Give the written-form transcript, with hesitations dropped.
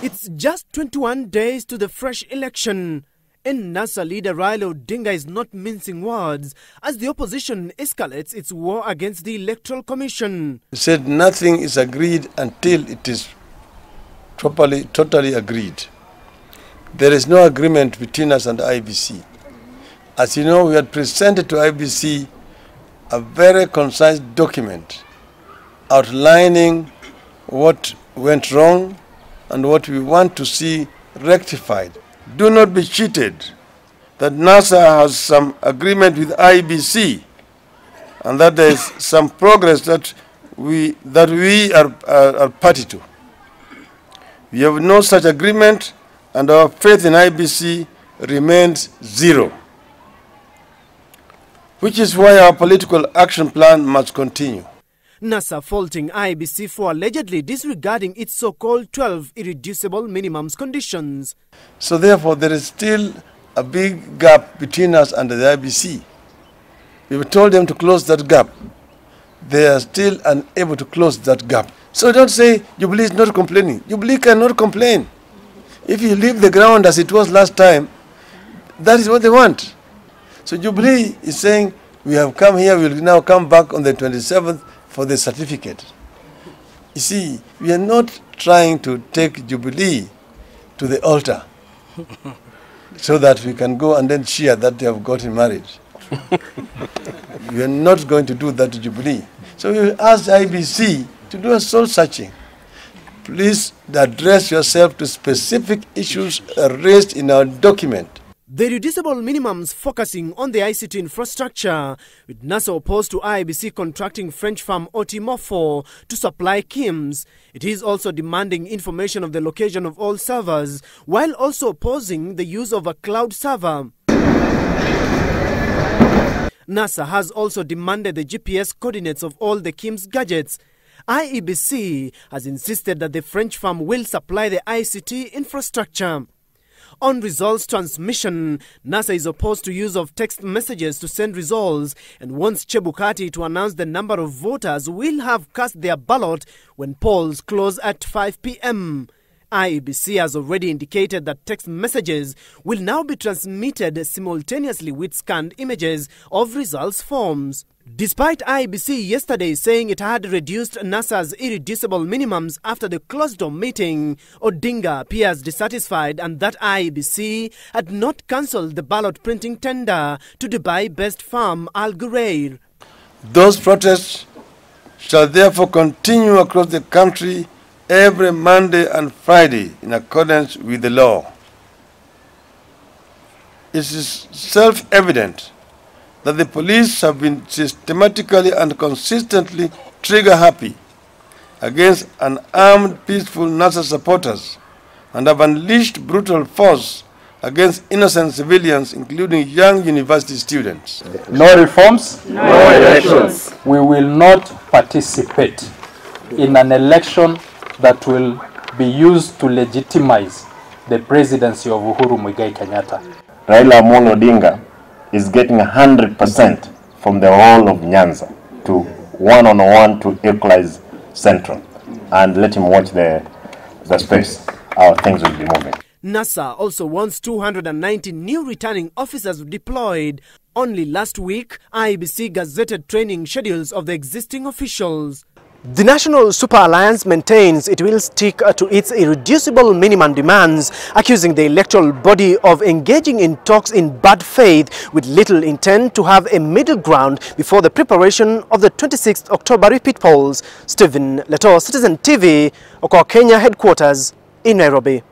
It's just 21 days to the fresh election, and NASA leader Raila Odinga is not mincing words as the opposition escalates its war against the Electoral Commission. He said nothing is agreed until it is totally agreed. There is no agreement between us and IEBC. As you know, we had presented to IEBC a very concise document outlining what went wrong and what we want to see rectified. Do not be cheated that NASA has some agreement with IEBC and that there is some progress that we are party to. We have no such agreement, and our faith in IEBC remains zero, which is why our political action plan must continue. NASA faulting IEBC for allegedly disregarding its so-called 12 irreducible minimums conditions. So therefore, there is still a big gap between us and the IEBC. We told them to close that gap. They are still unable to close that gap. So don't say Jubilee is not complaining. Jubilee cannot complain. If you leave the ground as it was last time, that is what they want. So Jubilee is saying, we have come here, we will now come back on the 27th for the certificate. You see, we are not trying to take Jubilee to the altar so that we can go and then cheer that they have gotten married. We are not going to do that to Jubilee. So we will ask IEBC to do a soul searching. Please address yourself to specific issues raised in our document. The irreducible minimums focusing on the ICT infrastructure, with NASA opposed to IEBC contracting French firm Otimofo to supply KIMS. It is also demanding information of the location of all servers, while also opposing the use of a cloud server. NASA has also demanded the GPS coordinates of all the KIMS gadgets. IEBC has insisted that the French firm will supply the ICT infrastructure. On results transmission, NASA is opposed to use of text messages to send results and wants Chebukati to announce the number of voters will have cast their ballot when polls close at 5 p.m. IEBC has already indicated that text messages will now be transmitted simultaneously with scanned images of results forms. Despite IEBC yesterday saying it had reduced NASA's irreducible minimums after the closed-door meeting, Odinga appears dissatisfied and that IEBC had not cancelled the ballot printing tender to Dubai-based firm Al Ghurair. Those protests shall therefore continue across the country every Monday and Friday in accordance with the law. It is self-evident that the police have been systematically and consistently trigger-happy against unarmed peaceful NASA supporters and have unleashed brutal force against innocent civilians, including young university students. No reforms, no elections. We will not participate in an election that will be used to legitimize the presidency of Uhuru Muigai Kenyatta. Raila Odinga is getting 100% from the whole of Nyanza to one-on-one to equalize Central. And let him watch the space. Our things will be moving. NASA also wants 290 new returning officers deployed. Only last week, IEBC gazetted training schedules of the existing officials. The National Super Alliance maintains it will stick to its irreducible minimum demands, accusing the electoral body of engaging in talks in bad faith with little intent to have a middle ground before the preparation of the 26th October repeat polls. Stephen Leto, Citizen TV, Okoa, Kenya headquarters in Nairobi.